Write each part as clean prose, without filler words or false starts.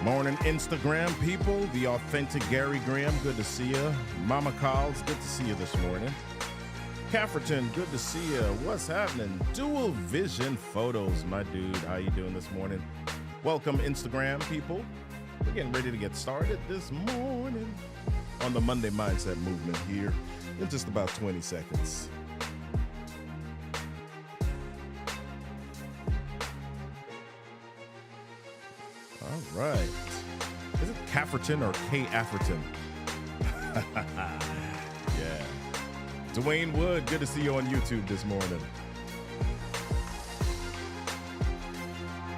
Morning, Instagram people. The authentic Gary Graham, good to see you. Mama Calls, good to see you this morning. Cafferton, good to see you. What's happening? Dual Vision Photos, my dude. How you doing this morning? Welcome, Instagram people. We're getting ready to get started this morning on the Monday Mindset Movement here in just about 20 seconds. All right. Is it Cafferton or K. Afferton? Yeah. Dwayne Wood, good to see you on YouTube this morning.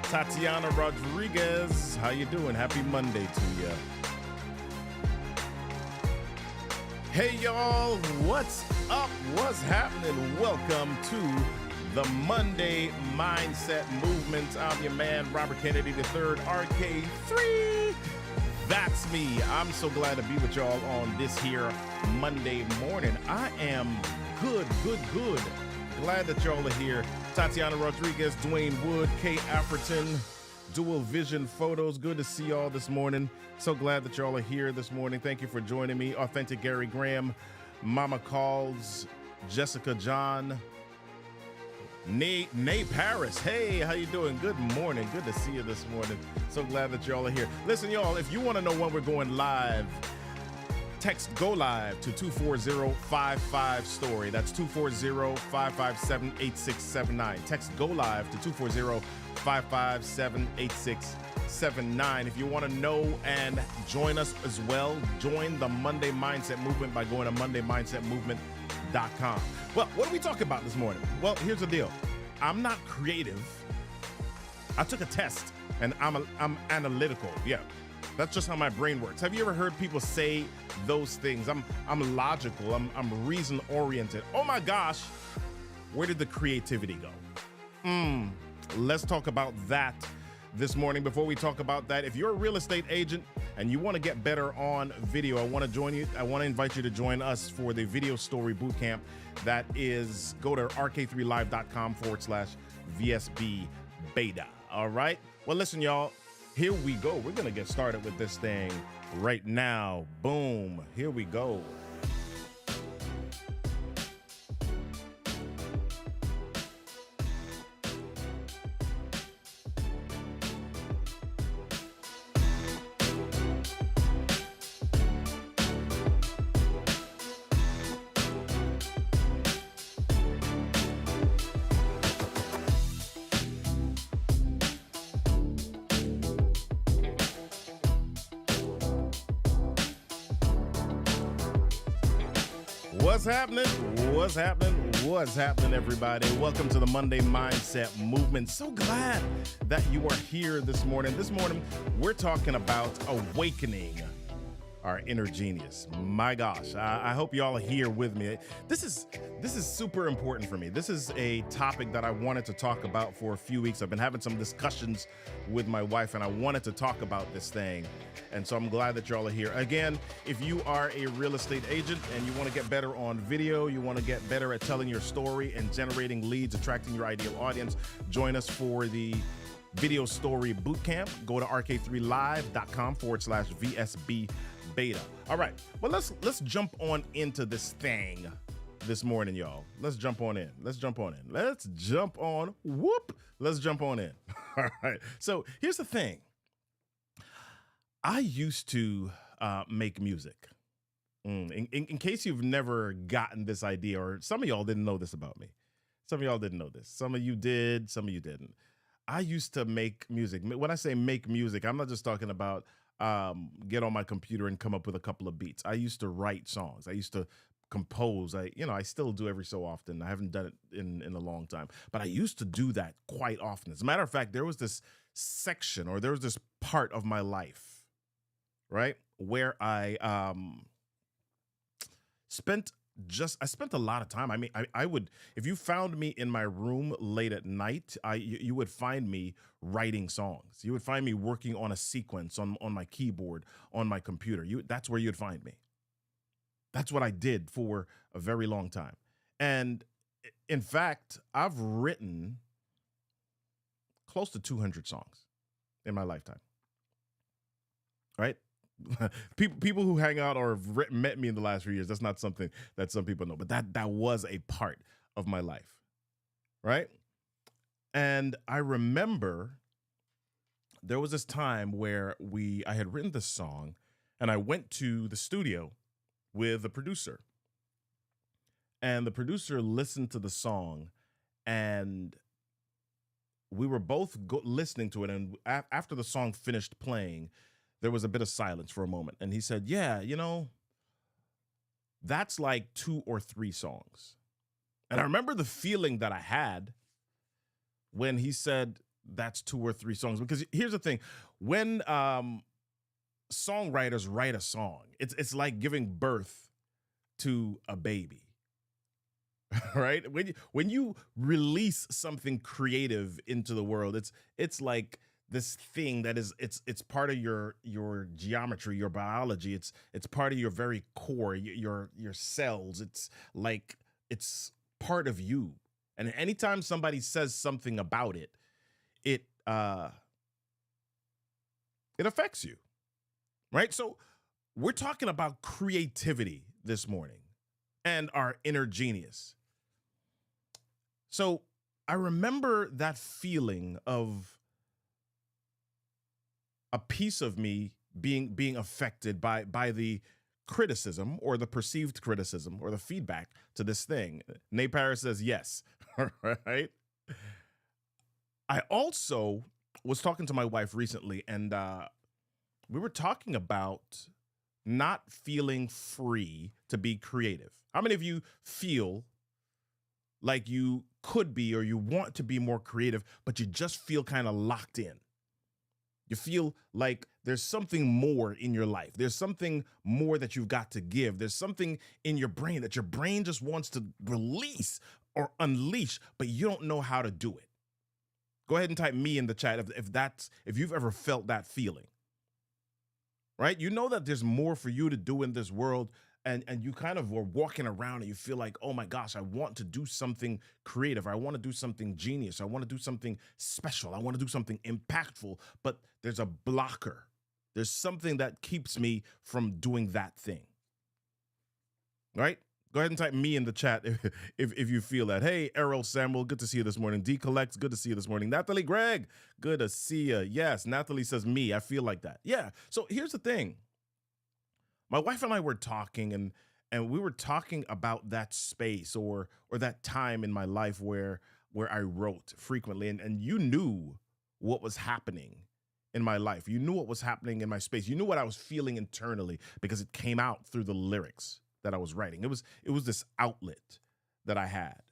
Tatiana Rodriguez, how you doing? Happy Monday to you. Hey y'all, what's up? What's happening? Welcome to the Monday Mindset Movement. I'm your man, Robert Kennedy III, RK3. That's me. I'm so glad to be with y'all on this here Monday morning. I am good. Glad that y'all are here. Tatiana Rodriguez, Dwayne Wood, Kay Afferton, Dual Vision Photos. Good to see y'all this morning. So glad that y'all are here this morning. Thank you for joining me. Authentic Gary Graham, Mama Calls, Jessica John, Nay Paris. Hey, how you doing? Good morning. Good to see you this morning. So glad that y'all are here. Listen, y'all, if you want to know when we're going live, text GO LIVE to 240-55-STORY. That's 240-557-8679. Text GO LIVE to 240-557-8679. If you want to know and join us as well, join the Monday Mindset Movement by going to MondayMindsetMovement.com. Well, what are we talking about this morning? Well, here's the deal. I'm not creative. I took a test and I'm analytical. Yeah, that's just how my brain works. Have you ever heard people say those things? I'm logical. I'm reason oriented. Oh my gosh, where did the creativity go? Let's talk about that this morning. Before we talk about that, if you're a real estate agent and you want to get better on video, I want to join you. I want to invite you to join us for the video story bootcamp. That is, go to rk3live.com/VSB beta. All right. Well, listen, y'all, here we go. We're going to get started with this thing right now. Boom. Here we go. What's happening, everybody? Welcome to the Monday Mindset Movement. So glad that you are here this morning. This morning, we're talking about awakening our inner genius. My gosh, I hope y'all are here with me. This is super important for me. This is a topic that I wanted to talk about for a few weeks. I've been having some discussions with my wife, and I wanted to talk about this thing. And so I'm glad that y'all are here. Again, if you are a real estate agent and you want to get better on video, you want to get better at telling your story and generating leads, attracting your ideal audience, join us for the Video Story Bootcamp. Go to rk3live.com/VSB beta. All right. Well, let's jump on into this thing this morning, y'all. Let's jump on in. Let's jump on in. Let's jump on in. All right. So here's the thing. I used to make music. In case you've never gotten this idea, or some of y'all didn't know this about me. Some of y'all didn't know this. Some of you did, some of you didn't. I used to make music. When I say make music, I'm not just talking about get on my computer and come up with a couple of beats. I used to write songs. I used to compose. I still do every so often. I haven't done it in a long time, but I used to do that quite often. As a matter of fact, there was this section, or there was this part of my life, right, where I spent a lot of time. I mean, I would, if you found me in my room late at night, you would find me writing songs. You would find me working on a sequence on my keyboard, on my computer. That's where you'd find me. That's what I did for a very long time. And in fact, I've written close to 200 songs in my lifetime. right? People who hang out or have met me in the last few years, that's not something that some people know, but that was a part of my life, right? And I remember there was this time where I had written this song and I went to the studio with the producer, and the producer listened to the song, and we were both listening to it, and after the song finished playing, there was a bit of silence for a moment, and he said, yeah, that's like 2 or 3 songs. And I remember the feeling that I had when he said that's 2 or 3 songs, because here's the thing: when songwriters write a song, it's like giving birth to a baby. Right? When you release something creative into the world, it's like this thing that is it's part of your geometry, your biology. It's part of your very core, your cells. It's like it's part of you. And anytime somebody says something about it, it it affects you, right? So we're talking about creativity this morning and our inner genius. So I remember that feeling of a piece of me being affected by the criticism or the perceived criticism or the feedback to this thing. Nate Paris says yes. All right. I also was talking to my wife recently, and we were talking about not feeling free to be creative. How many of you feel like you could be or you want to be more creative, but you just feel kind of locked in? You feel like there's something more in your life. There's something more that you've got to give. There's something in your brain that your brain just wants to release or unleash, but you don't know how to do it. Go ahead and type me in the chat if you've ever felt that feeling. Right? You know that there's more for you to do in this world, and you kind of were walking around and you feel like, oh my gosh, I want to do something creative. I want to do something genius. I want to do something special. I want to do something impactful, but there's a blocker. There's something that keeps me from doing that thing. Right? Go ahead and type me in the chat if you feel that. Hey, Errol Samuel, good to see you this morning. D Collects, good to see you this morning. Natalie Gregg, good to see you. Yes, Natalie says me. I feel like that. Yeah. So here's the thing. My wife and I were talking, and we were talking about that space or that time in my life where I wrote frequently, and you knew what was happening in my life. You knew what was happening in my space. You knew what I was feeling internally because it came out through the lyrics that I was writing. It was this outlet that I had.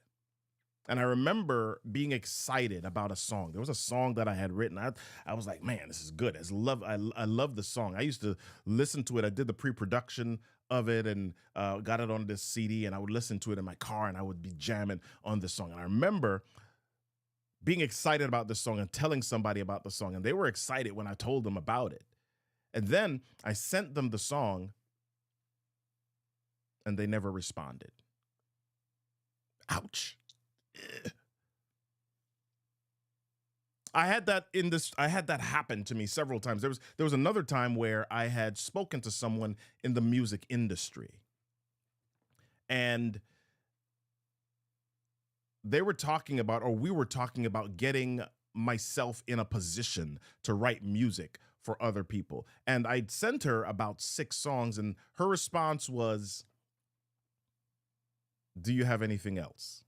And I remember being excited about a song. There was a song that I had written. I was like, man, this is good. I love the song. I used to listen to it. I did the pre-production of it and got it on this CD, and I would listen to it in my car, and I would be jamming on this song. And I remember being excited about this song and telling somebody about the song, and they were excited when I told them about it. And then I sent them the song, and they never responded. Ouch. I had that happen to me several times. There was another time where I had spoken to someone in the music industry, and we were talking about getting myself in a position to write music for other people. And I'd sent her about 6 songs, and her response was, "Do you have anything else?"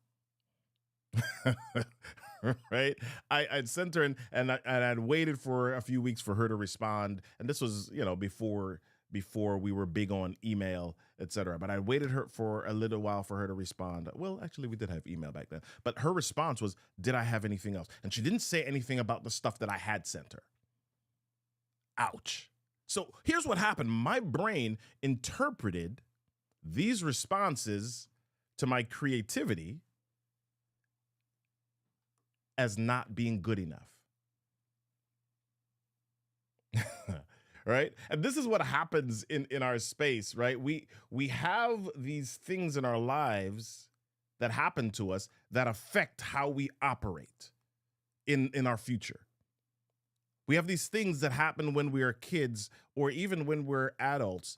Right? I'd sent her and I'd waited for a few weeks for her to respond. And this was, before we were big on email, etc. But I waited for a little while for her to respond. Well, actually, we did have email back then. But her response was, "Did I have anything else?" And she didn't say anything about the stuff that I had sent her. Ouch. So here's what happened. My brain interpreted these responses to my creativity as not being good enough. Right? And this is what happens in our space, right? We have these things in our lives that happen to us that affect how we operate in our future. We have these things that happen when we are kids or even when we're adults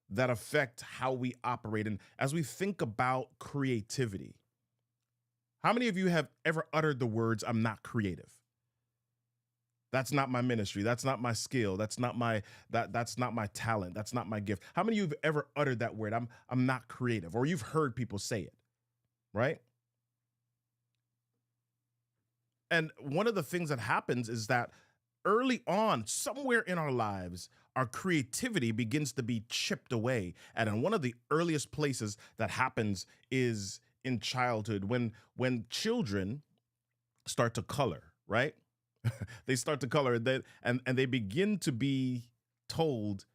that affect how we operate. And as we think about creativity, how many of you have ever uttered the words, I'm not creative? That's not my ministry. That's not my skill. That's not my talent. That's not my gift. How many of you have ever uttered that word? I'm not creative, or you've heard people say it, right? And one of the things that happens is that early on, somewhere in our lives, our creativity begins to be chipped away. And in one of the earliest places that happens is in childhood when children start to color, right? They start to color and they begin to be told,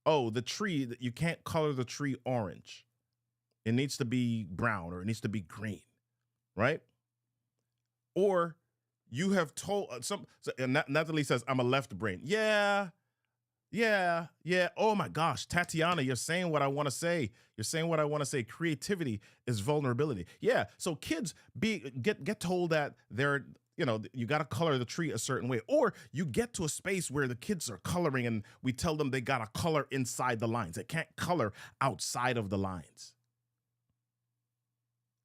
oh, the tree, that you can't color the tree orange. It needs to be brown or it needs to be green, right? Or you have told and Natalie says, I'm a left brain. Yeah, yeah, yeah. Oh my gosh, Tatiana, you're saying what I want to say. You're saying what I want to say. Creativity is vulnerability. Yeah. So kids get told that you got to color the tree a certain way, or you get to a space where the kids are coloring and we tell them they got to color inside the lines. They can't color outside of the lines.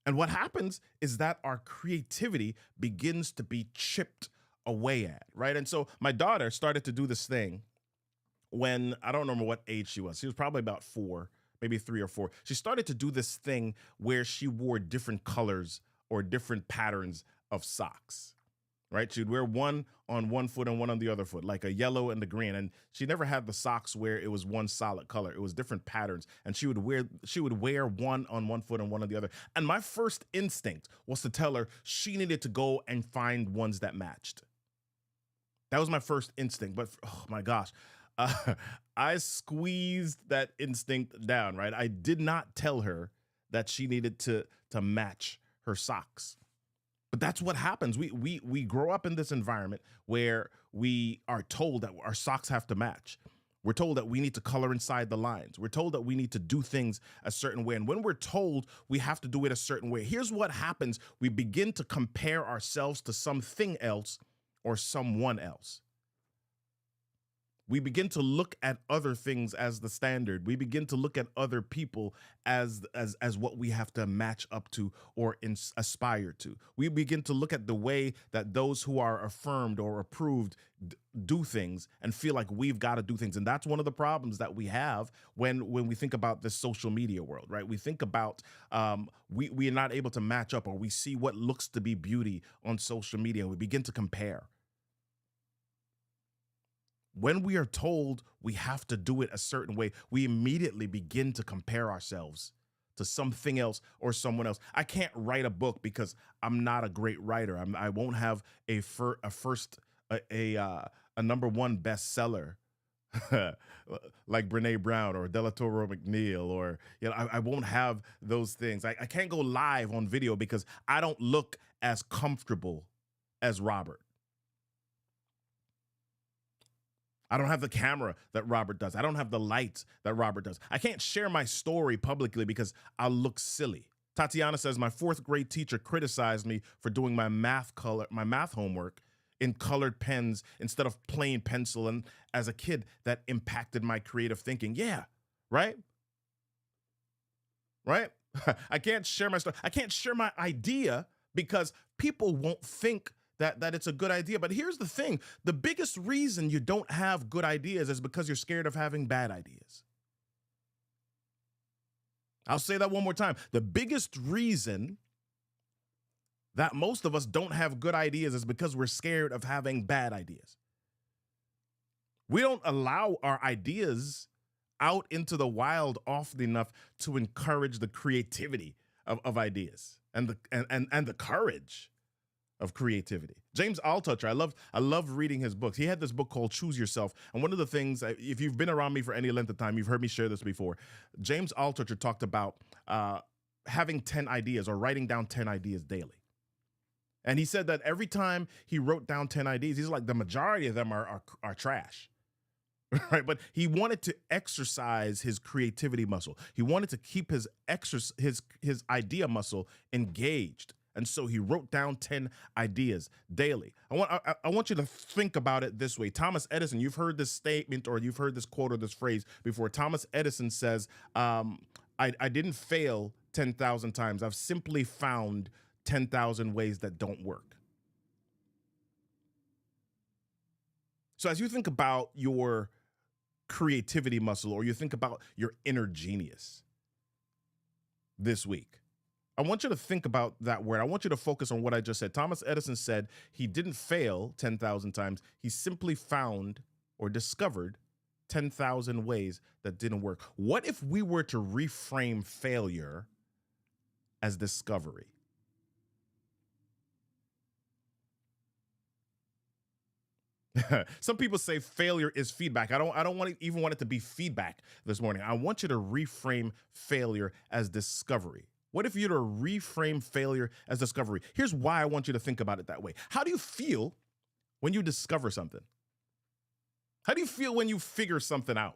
And what happens is that our creativity begins to be chipped away at, right? And so my daughter started to do this thing when I don't remember what age she was. She was probably about 4, maybe 3 or 4. She started to do this thing where she wore different colors or different patterns of socks, right? She'd wear one on one foot and one on the other foot, like a yellow and the green. And she never had the socks where it was one solid color. It was different patterns. And she would wear one on one foot and one on the other. And my first instinct was to tell her she needed to go and find ones that matched. That was my first instinct. But oh my gosh, I squeezed that instinct down, right? I did not tell her that she needed to match her socks. But that's what happens. We grow up in this environment where we are told that our socks have to match. We're told that we need to color inside the lines. We're told that we need to do things a certain way. And when we're told we have to do it a certain way, here's what happens. We begin to compare ourselves to something else or someone else. We begin to look at other things as the standard. We begin to look at other people as what we have to match up to or aspire to. We begin to look at the way that those who are affirmed or approved do things and feel like we've got to do things. And that's one of the problems that we have when we think about this social media world, right? We think about we are not able to match up, or we see what looks to be beauty on social media. We begin to compare. When we are told we have to do it a certain way, we immediately begin to compare ourselves to something else or someone else. I can't write a book because I'm not a great writer. I won't have a number one bestseller like Brene Brown or Delatoro McNeil, or I won't have those things. I can't go live on video because I don't look as comfortable as Robert. I don't have the camera that Robert does. I don't have the lights that Robert does. I can't share my story publicly because I'll look silly. Tatiana says, my 4th grade teacher criticized me for doing my math homework in colored pens instead of plain pencil. And as a kid, that impacted my creative thinking. Yeah, right? Right? I can't share my story. I can't share my idea because people won't think that it's a good idea. But here's the thing. The biggest reason you don't have good ideas is because you're scared of having bad ideas. I'll say that one more time. The biggest reason that most of us don't have good ideas is because we're scared of having bad ideas. We don't allow our ideas out into the wild often enough to encourage the creativity of ideas and the courage of creativity. James Altucher, I love reading his books. He had this book called Choose Yourself. And one of the things, if you've been around me for any length of time, you've heard me share this before. James Altucher talked about having 10 ideas or writing down 10 ideas daily. And he said that every time he wrote down 10 ideas, he's like, the majority of them are trash. Right? But he wanted to exercise his creativity muscle. He wanted to keep his idea muscle engaged And so he wrote down 10 ideas daily. I want you to think about it this way. Thomas Edison, you've heard this statement or you've heard this quote or this phrase before. Thomas Edison says, I didn't fail 10,000 times. I've simply found 10,000 ways that don't work. So as you think about your creativity muscle or you think about your inner genius this week, I want you to think about that word. I want you to focus on what I just said. Thomas Edison said he didn't fail 10,000 times. He simply found or discovered 10,000 ways that didn't work. What if we were to reframe failure as discovery? Some people say failure is feedback. I don't even want it to be feedback this morning. I want you to reframe failure as discovery. What if you were to reframe failure as discovery? Here's why I want you to think about it that way. How do you feel when you discover something? How do you feel when you figure something out?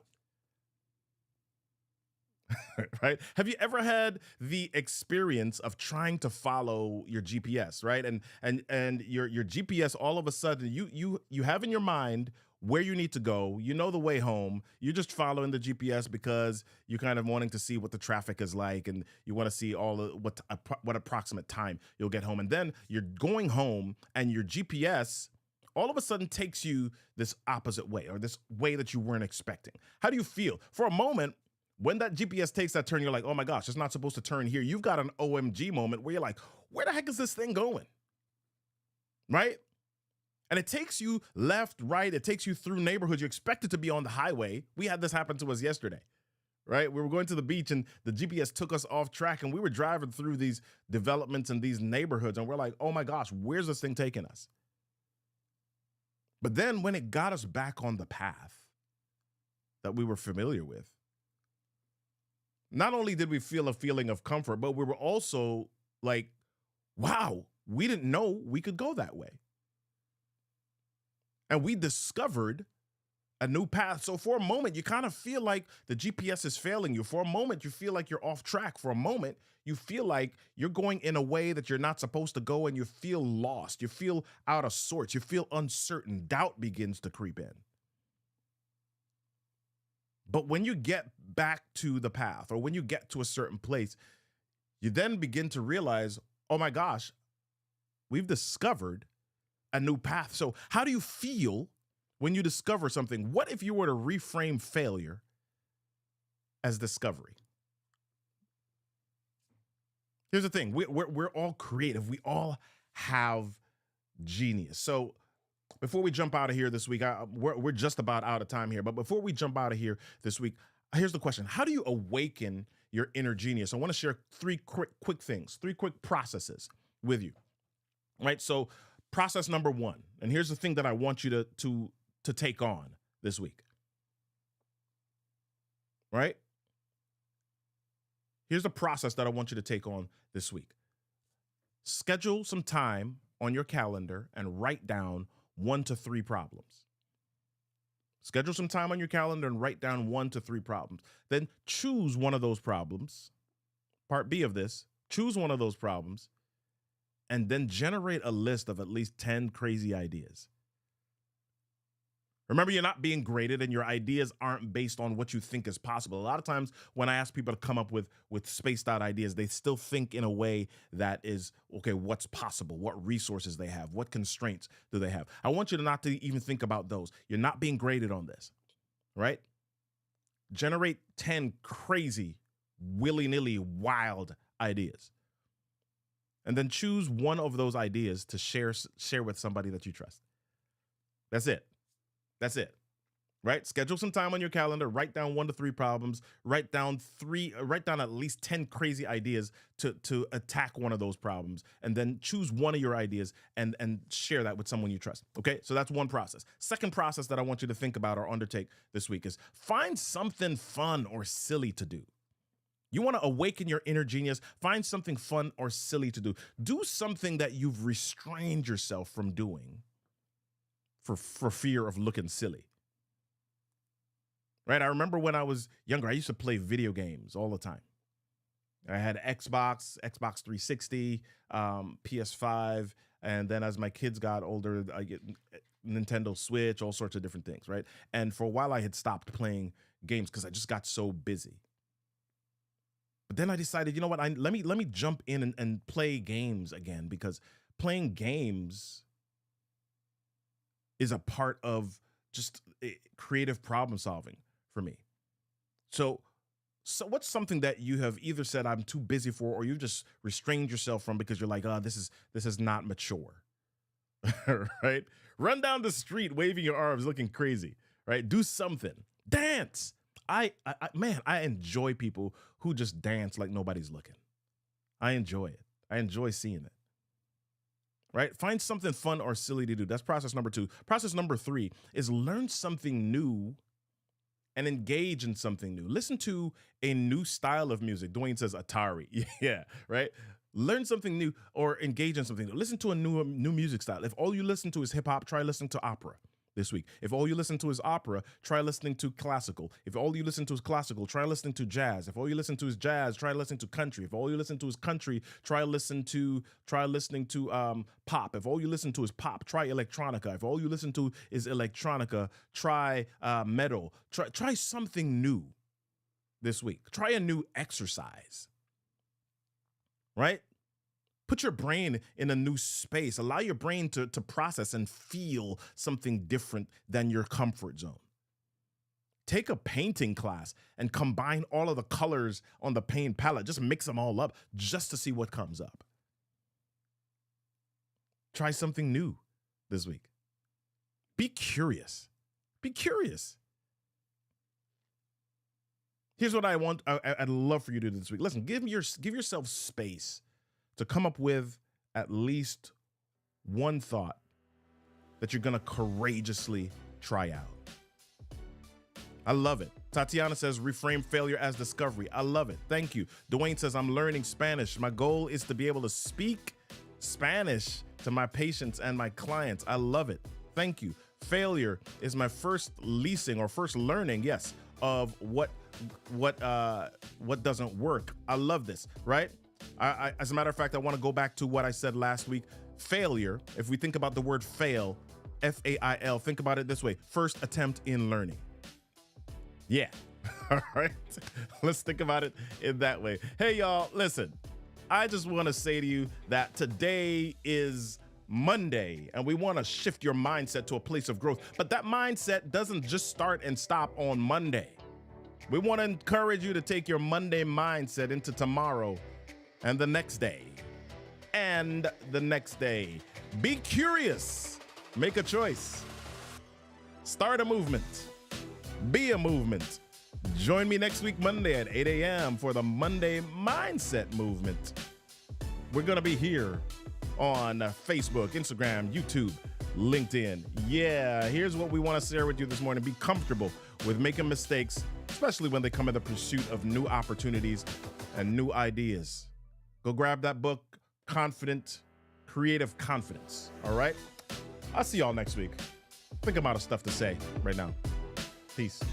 Right? Have you ever had the experience of trying to follow your GPS, right? And your GPS, all of a sudden you have in your mind where you need to go. You know the way home. You're just following the GPS because you're kind of wanting to see what the traffic is like, and you want to see all of what approximate time you'll get home. And then you're going home, and your GPS all of a sudden takes you this opposite way, or this way that you weren't expecting. How do you feel? For a moment, when that GPS takes that turn, you're like, oh my gosh, it's not supposed to turn here. You've got an OMG moment where you're like, where the heck is this thing going? Right? And it takes you left, right. It takes you through neighborhoods. You expect it to be on the highway. We had this happen to us yesterday, right? We were going to the beach and the GPS took us off track, and we were driving through these developments and these neighborhoods, and we're like, oh my gosh, where's this thing taking us? But then when it got us back on the path that we were familiar with, not only did we feel a feeling of comfort, but we were also like, wow, we didn't know we could go that way. And we discovered a new path. So for a moment, you kind of feel like the GPS is failing you. For a moment, you feel like you're off track. For a moment, you feel like you're going in a way that you're not supposed to go, and you feel lost. You feel out of sorts. You feel uncertain. Doubt begins to creep in. But when you get back to the path, or when you get to a certain place, you then begin to realize, oh my gosh, we've discovered a new path. So how do you feel when you discover something? What if you were to reframe failure as discovery? Here's the thing. We're all creative. We all have genius. So before we jump out of here this week, we're just about out of time here. But before we jump out of here this week, here's the question. How do you awaken your inner genius? I want to share three quick things, three quick processes with you. Right? So process number one, and here's the thing that I want you to take on this week. Right? Here's the process that I want you to take on this week. Schedule some time on your calendar and write down 1 to 3 problems. Schedule some time on your calendar and write down 1 to 3 problems. Then choose one of those problems. Part B of this, choose one of those problems, and then generate a list of at least 10 crazy ideas. Remember, you're not being graded, and your ideas aren't based on what you think is possible. A lot of times when I ask people to come up with spaced out ideas, they still think in a way that is, okay, what's possible? What resources they have? What constraints do they have? I want you to not to even think about those. You're not being graded on this, right? Generate 10 crazy, willy-nilly, wild ideas. And then choose one of those ideas to share with somebody that you trust. That's it. That's it, right? Schedule some time on your calendar, write down 1 to 3 problems, write down at least 10 crazy ideas to attack one of those problems, and then choose one of your ideas and share that with someone you trust, okay? So that's one process. Second process that I want you to think about or undertake this week is find something fun or silly to do. You want to awaken your inner genius, find something fun or silly to do. Do something that you've restrained yourself from doing for fear of looking silly, right? I remember when I was younger, I used to play video games all the time. I had Xbox 360, PS5, and then as my kids got older, I get Nintendo Switch, all sorts of different things, right? And for a while, I had stopped playing games because I just got so busy. But then I decided, you know what? Let me jump in and play games again, because playing games is a part of just creative problem solving for me. So what's something that you have either said I'm too busy for, or you've just restrained yourself from because you're like, oh, this is not mature, right? Run down the street waving your arms, looking crazy, right? Do something, dance. Man, I enjoy people who just dance like nobody's looking. I enjoy it. I enjoy seeing it. Right? Find something fun or silly to do. That's process number 2. Process number 3 is learn something new and engage in something new. Listen to a new style of music. Dwayne says Atari. Yeah, right? Learn something new or engage in something new. Listen to a new music style. If all you listen to is hip hop, try listening to opera this week. If all you listen to is opera, try listening to classical. If all you listen to is classical, try listening to jazz. If all you listen to is jazz, try listening to country. If all you listen to is country, try listening to pop. If all you listen to is pop, try electronica. If all you listen to is electronica, try metal. Try something new this week. Try a new exercise. Right? Put your brain in a new space. Allow your brain to process and feel something different than your comfort zone. Take a painting class and combine all of the colors on the paint palette. Just mix them all up just to see what comes up. Try something new this week. Be curious. Be curious. Here's what I'd love for you to do this week. Listen, give yourself space to come up with at least one thought that you're going to courageously try out. I love it. Tatiana says, reframe failure as discovery. I love it. Thank you. Dwayne says, I'm learning Spanish. My goal is to be able to speak Spanish to my patients and my clients. I love it. Thank you. Failure is my first learning, yes, of what doesn't work. I love this, right? I, as a matter of fact, I want to go back to what I said last week. Failure, if we think about the word fail, F-A-I-L, think about it this way. First attempt in learning. Yeah. All right. Let's think about it in that way. Hey, y'all, listen, I just want to say to you that today is Monday, and we want to shift your mindset to a place of growth. But that mindset doesn't just start and stop on Monday. We want to encourage you to take your Monday mindset into tomorrow and the next day, and the next day. Be curious. Make a choice. Start a movement. Be a movement. Join me next week, Monday at 8 a.m. for the Monday Mindset Movement. We're going to be here on Facebook, Instagram, YouTube, LinkedIn. Yeah, here's what we want to share with you this morning. Be comfortable with making mistakes, especially when they come in the pursuit of new opportunities and new ideas. Go grab that book, Confident, Creative Confidence. All right? I'll see y'all next week. Think about stuff to say right now. Peace.